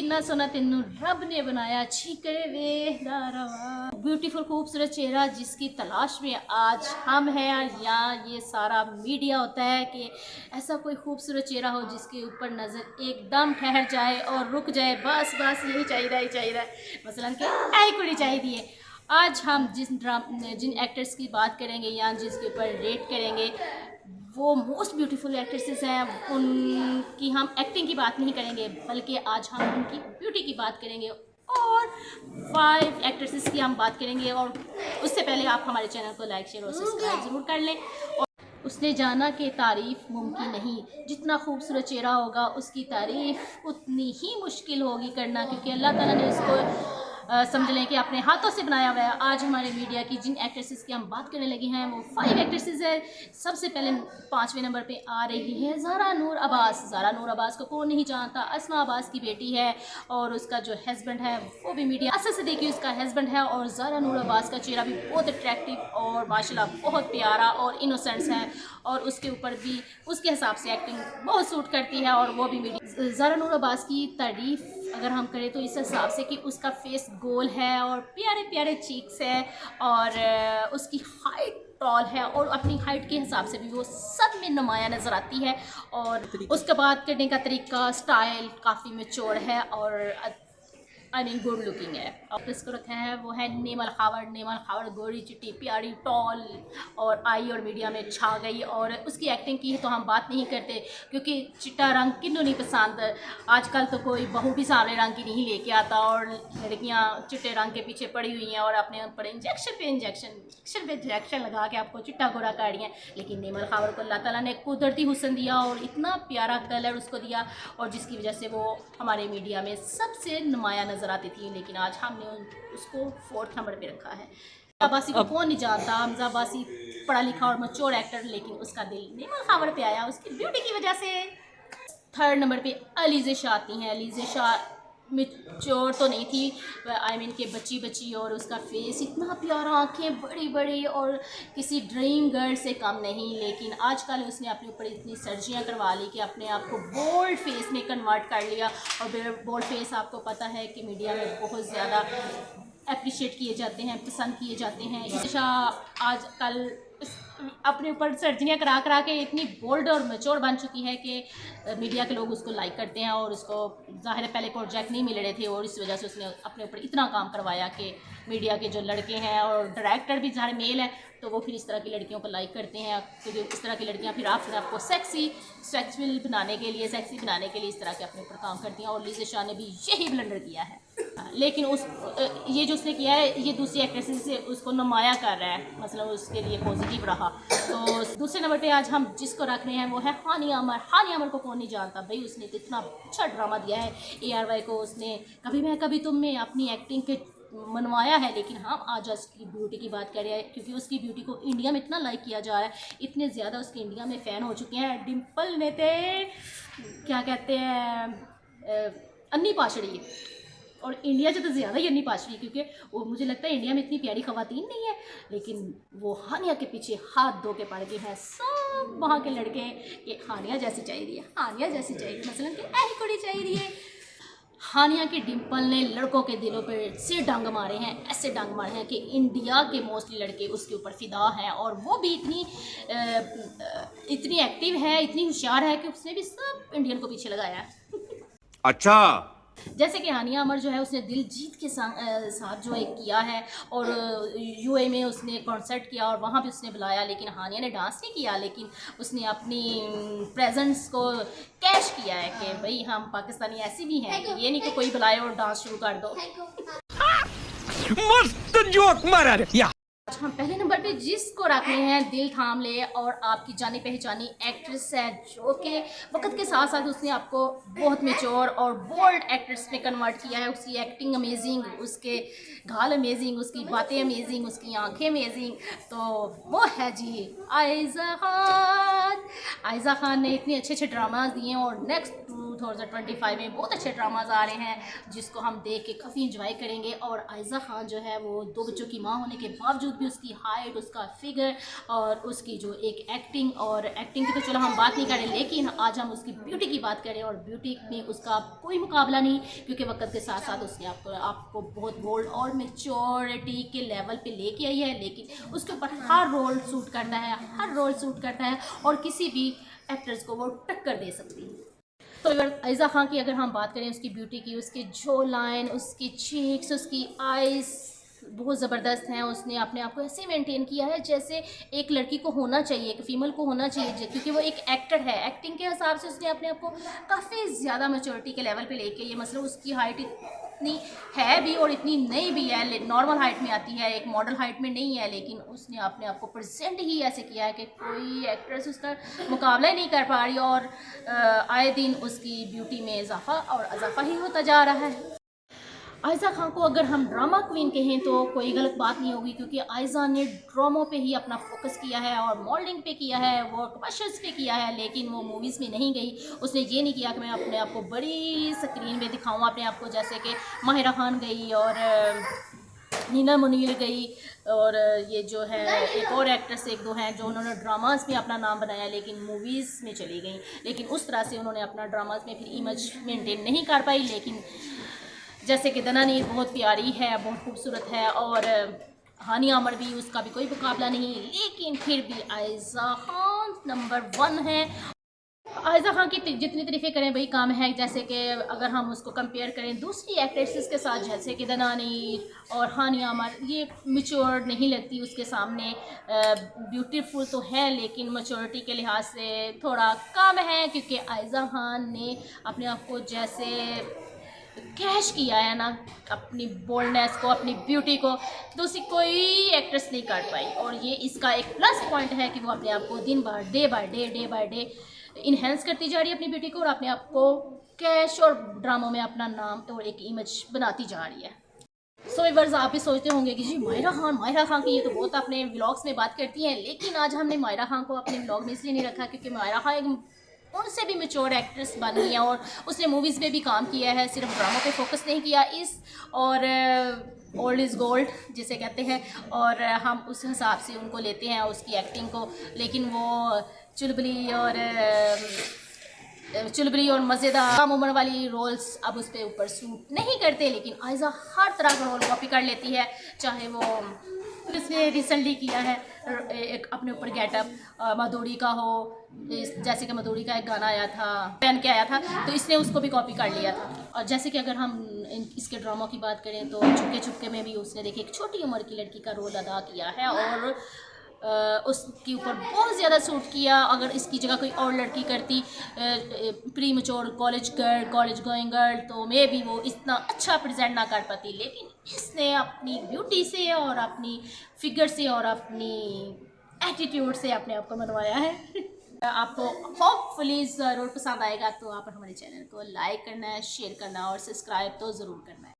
किन्ना सोना तेनू रब ने बनाया छीकड़े वे दारवा। ब्यूटीफुल खूबसूरत चेहरा जिसकी तलाश में आज हम हैं, या ये सारा मीडिया होता है कि ऐसा कोई खूबसूरत चेहरा हो जिसके ऊपर नज़र एकदम ठहर जाए और रुक जाए, बस बस यही चाहिए मसलन कि ऐ कुड़ी चाहिए। आज हम जिन एक्टर्स की बात करेंगे या जिसके ऊपर रेट करेंगे वो मोस्ट ब्यूटीफुल एक्ट्रेसेस हैं, उनकी हम एक्टिंग की बात नहीं करेंगे बल्कि आज हम उनकी ब्यूटी की बात करेंगे और 5 एक्ट्रेसेस की हम बात करेंगे। और उससे पहले आप हमारे चैनल को लाइक शेयर और सब्सक्राइब ज़रूर कर लें। और उसने जाना कि तारीफ़ मुमकिन नहीं, जितना खूबसूरत चेहरा होगा उसकी तारीफ़ उतनी ही मुश्किल होगी करना, क्योंकि अल्लाह ताला ने उसको समझ लें कि अपने हाथों से बनाया हुआ है। आज हमारे मीडिया की जिन एक्ट्रेसेस की हम बात करने लगे हैं वो 5 एक्ट्रेसेस है। सबसे पहले 5वें नंबर पे आ रही है ज़ारा नूर अब्बास। ज़ारा नूर अब्बास को कौन नहीं जानता, अस्मा अब्बास की बेटी है और उसका जो हस्बैंड है वो भी मीडिया असद सिद्दीकी उसका हस्बैंड है। और ज़ारा नूर अब्बास का चेहरा भी बहुत अट्रैक्टिव और माशाल्लाह बहुत प्यारा और इनोसेंस है और उसके ऊपर भी उसके हिसाब से एक्टिंग बहुत सूट करती है और वो भी मीडिया। ज़ारा नूर अब्बास की तारीफ़ अगर हम करें तो इस हिसाब से कि उसका फेस गोल है और प्यारे प्यारे चीक्स है और उसकी हाइट टॉल है और अपनी हाइट के हिसाब से भी वो सब में नुमाया नज़र आती है। और उसका बात करने का तरीका स्टाइल काफ़ी मैच्योर है और गुड लुकिंग है। अब इसको रखा है वो है नेमल खावर गोरी चिट्टी प्यारी टॉल और आई और मीडिया में छा गई। और उसकी एक्टिंग की तो हम बात नहीं करते क्योंकि चिट्टा रंग किन्नू नहीं पसंद। आजकल तो कोई बहू भी सांवले रंग की नहीं लेके आता और लड़कियां चिट्टे रंग के पीछे पड़ी हुई हैं और अपने ऊपर इंजेक्शन लगा के आपको चिट्टा गोरा कर रही हैं। लेकिन नेमल खावर को अल्लाह ताला ने कुदरती हुस्न दिया और इतना प्यारा कलर उसको दिया और जिसकी वजह से वो हमारे मीडिया में सबसे नुमाया नज़र आती थी। लेकिन आज हमने उसको 4th नंबर पे रखा है। अब्बासी को कौन नहीं जानता, हमजा अब्बासी पढ़ा लिखा और मैच्योर एक्टर, लेकिन उसका दिल नेमल खावर पे आया उसकी ब्यूटी की वजह से। 3rd नंबर पे अलीज़े शाह आती हैं। अलीज़े शाह मैच्योर तो नहीं थी, के बच्ची और उसका फेस इतना प्यारा, आँखें बड़ी बड़ी और किसी ड्रीम गर्ल से कम नहीं। लेकिन आजकल उसने अपने ऊपर इतनी सर्जरियाँ करवा ली कि अपने आप को बोल्ड फेस में कन्वर्ट कर लिया। और बोल्ड फेस आपको पता है कि मीडिया में बहुत ज़्यादा अप्रिशिएट किए जाते हैं, पसंद किए जाते हैं। ईशा आजकल अपने ऊपर सर्जरियाँ करा के इतनी बोल्ड और मैच्योर बन चुकी है कि मीडिया के लोग उसको लाइक करते हैं। और उसको ज़ाहिर है पहले प्रोजेक्ट नहीं मिल रहे थे और इस वजह से उसने अपने ऊपर इतना काम करवाया कि मीडिया के जो लड़के हैं और डायरेक्टर भी ज़ाहिर मेल है तो वो फिर इस तरह की लड़कियों को लाइक करते हैं, क्योंकि इस तरह की लड़कियां फिर आपको सेक्सी बनाने के लिए इस तरह के अपने ऊपर काम करती हैं। और लीज़े शाह ने भी यही ब्लंडर किया है। लेकिन ये जो उसने किया है ये दूसरी एक्ट्रेसेस से उसको नुमाया कर रहा है, मतलब उसके लिए पॉजिटिव रहा। तो दूसरे नंबर पे आज हम जिसको रख रहे हैं वो है हानिया अमर। हानिया अमर को कौन नहीं जानता भाई, उसने तो इतना अच्छा ड्रामा दिया है ARY को। उसने कभी मैं कभी तुम में अपनी एक्टिंग के मनवाया है। लेकिन हम आज उसकी ब्यूटी की बात कर रहे हैं क्योंकि उसकी ब्यूटी को इंडिया में इतना लाइक किया जा रहा है, इतने ज़्यादा उसके इंडिया में फ़ैन हो चुके हैं। डिम्पल ने थे क्या कहते हैं अन्नी पाशड़ी, और इंडिया से तो ज़्यादा ही अन्नी पाशड़ी, क्योंकि वो मुझे लगता है इंडिया में इतनी प्यारी ख़वातीन नहीं है। लेकिन वो हानिया के पीछे हाथ धो के पड़ गए हैं सब वहाँ के लड़के कि हानिया जैसी चाहिए, मसलन कि ऐसी कुड़ी चाहिए। हानिया की डिम्पल ने लड़कों के दिलों पर से डंग मारे हैं, ऐसे डंग मारे हैं कि इंडिया के मोस्टली लड़के उसके ऊपर फिदा हैं। और वो भी इतनी एक्टिव है, इतनी होशियार है कि उसने भी सब इंडियन को पीछे लगाया है। अच्छा, जैसे कि हानिया अमर जो है उसने दिल जीत के साथ जो है किया है और UAE में उसने कॉन्सर्ट किया और वहाँ भी उसने बुलाया। लेकिन हानिया ने डांस नहीं किया, लेकिन उसने अपनी प्रेजेंस को कैश किया है कि भाई हम पाकिस्तानी ऐसी भी हैं कि ये नहीं कि कोई बुलाए और डांस शुरू कर दो। मस्त जोक मारा रे या। हम पहले नंबर पे जिसको रख रहे हैं दिल थाम ले और आपकी जानी पहचानी एक्ट्रेस है जो कि वक्त के साथ साथ उसने आपको बहुत मैच्योर और बोल्ड एक्ट्रेस में कन्वर्ट किया है। उसकी एक्टिंग अमेजिंग, उसके गाल अमेजिंग, उसकी बातें अमेजिंग, उसकी आंखें अमेजिंग। तो वो है जी आयज़ा खान। आयज़ा खान ने इतने अच्छे ड्रामाज दिए हैं और नेक्स्ट 2025 में बहुत अच्छे ड्रामाज आ रहे हैं जिसको हम देख के काफ़ी इंजॉय करेंगे। और आयज़ा खान जो है वो 2 बच्चों की माँ होने के बावजूद भी उसकी हाइट, उसका फिगर और उसकी जो एक एक्टिंग की तो चलो हम बात नहीं करें, लेकिन आज हम उसकी ब्यूटी की बात करें। और ब्यूटी में उसका कोई मुकाबला नहीं, क्योंकि वक्त के साथ साथ उसने आपको बहुत बोल्ड और मेच्योरिटी के लेवल पे लेके आई है। लेकिन उसके ऊपर हर रोल सूट करता है और किसी भी एक्टर्स को वो टक्कर दे सकती है। तो अगर आयज़ा खान की अगर हम बात करें उसकी ब्यूटी की, उसकी जो लाइन, उसकी चीक्स, उसकी आइज़ बहुत ज़बरदस्त हैं। उसने अपने आप को ऐसे मेंटेन किया है जैसे एक लड़की को होना चाहिए, एक फ़ीमेल को होना चाहिए, क्योंकि वो एक एक्टर है। एक्टिंग के हिसाब से उसने अपने आप को काफ़ी ज़्यादा मैच्योरिटी के लेवल पे लेके, ये मतलब उसकी हाइट इतनी है भी और इतनी नहीं भी है, नॉर्मल हाइट में आती है, एक मॉडल हाइट में नहीं है, लेकिन उसने अपने आप को प्रेजेंट ही ऐसे किया है कि कोई एक्ट्रेस उसका मुकाबला ही नहीं कर पा रही। और आए दिन उसकी ब्यूटी में इजाफा ही होता जा रहा है। आयज़ा खान को अगर हम ड्रामा क्वीन कहें तो कोई गलत बात नहीं होगी, क्योंकि आयज़ा ने ड्रामों पे ही अपना फोकस किया है और मॉडलिंग पे किया है, वो कमर्शियल्स पे किया है, लेकिन वो मूवीज़ में नहीं गई। उसने ये नहीं किया कि मैं अपने आप को बड़ी स्क्रीन पे दिखाऊँ अपने आप को, जैसे कि माहिरा खान गई और नीना मुनीर गई और ये जो है एक और एक्ट्रेस एक दो हैं जो उन्होंने ड्रामास में अपना नाम बनाया लेकिन मूवीज़ में चली गई। लेकिन उस तरह से उन्होंने अपना ड्रामास में फिर इमेज मेंटेन नहीं कर पाई। लेकिन जैसे कि दनानीर बहुत प्यारी है, बहुत खूबसूरत है, और हानिया अमर भी, उसका भी कोई मुकाबला नहीं, लेकिन फिर भी आयज़ा खान नंबर 1 है। आयज़ा खान की जितनी तारीफ़ें करें वही काम है। जैसे कि अगर हम उसको कंपेयर करें दूसरी एक्ट्रेसेस के साथ, जैसे कि दनानीर और हानिया अमर, ये मैच्योर नहीं लगती उसके सामने। ब्यूटीफुल तो है लेकिन मैच्योरिटी के लिहाज से थोड़ा कम है, क्योंकि आयज़ा खान ने अपने आप को जैसे कैश किया है ना, अपनी बोल्डनेस को, अपनी ब्यूटी को, दूसरी कोई एक्ट्रेस नहीं कर पाई। और ये इसका एक प्लस पॉइंट है कि वो अपने आप को दिन बार डे बाय डे इन्हेंस करती जा रही है अपनी ब्यूटी को, और अपने आप को कैश और ड्रामों में अपना नाम और एक इमेज बनाती जा रही है। सो व्यूअर्स, आप भी सोचते होंगे कि जी माहिरा खान की ये तो बहुत अपने व्लॉग्स में बात करती हैं, लेकिन आज हमने माहिरा खान को अपने व्लॉग में इसलिए नहीं रखा क्योंकि माहिरा खान एक उनसे भी मैच्योर एक्ट्रेस बन गई है और उसने मूवीज़ में भी काम किया है, सिर्फ ड्रामा पे फोकस नहीं किया। और ओल्ड इज़ गोल्ड जिसे कहते हैं, और हम उस हिसाब से उनको लेते हैं उसकी एक्टिंग को। लेकिन वो चुलबुली और मज़ेदार कम उम्र वाली रोल्स अब उस पर ऊपर सूट नहीं करते। लेकिन आयज़ा हर तरह का रोल कॉपी कर लेती है, चाहे वो इसने रिसेंटली किया है एक अपने ऊपर गेटअप मधुरी का हो, जैसे कि मधुरी का एक गाना आया था, पहन के आया था, तो इसने उसको भी कॉपी कर लिया था। और जैसे कि अगर हम इसके ड्रामा की बात करें तो चुपके चुपके में भी उसने देखिए एक छोटी उम्र की लड़की का रोल अदा किया है और उसके ऊपर बहुत ज़्यादा सूट किया। अगर इसकी जगह कोई और लड़की करती pre mature college going girl, तो मे भी वो इतना अच्छा प्रेजेंट ना कर पाती। लेकिन इसने अपनी ब्यूटी से और अपनी फिगर से और अपनी एटीट्यूड से अपने आप को मनवाया है। आपको होपफुली ज़रूर पसंद आएगा, तो आप हमारे चैनल को लाइक करना है, शेयर करना और सब्सक्राइब तो ज़रूर करना है।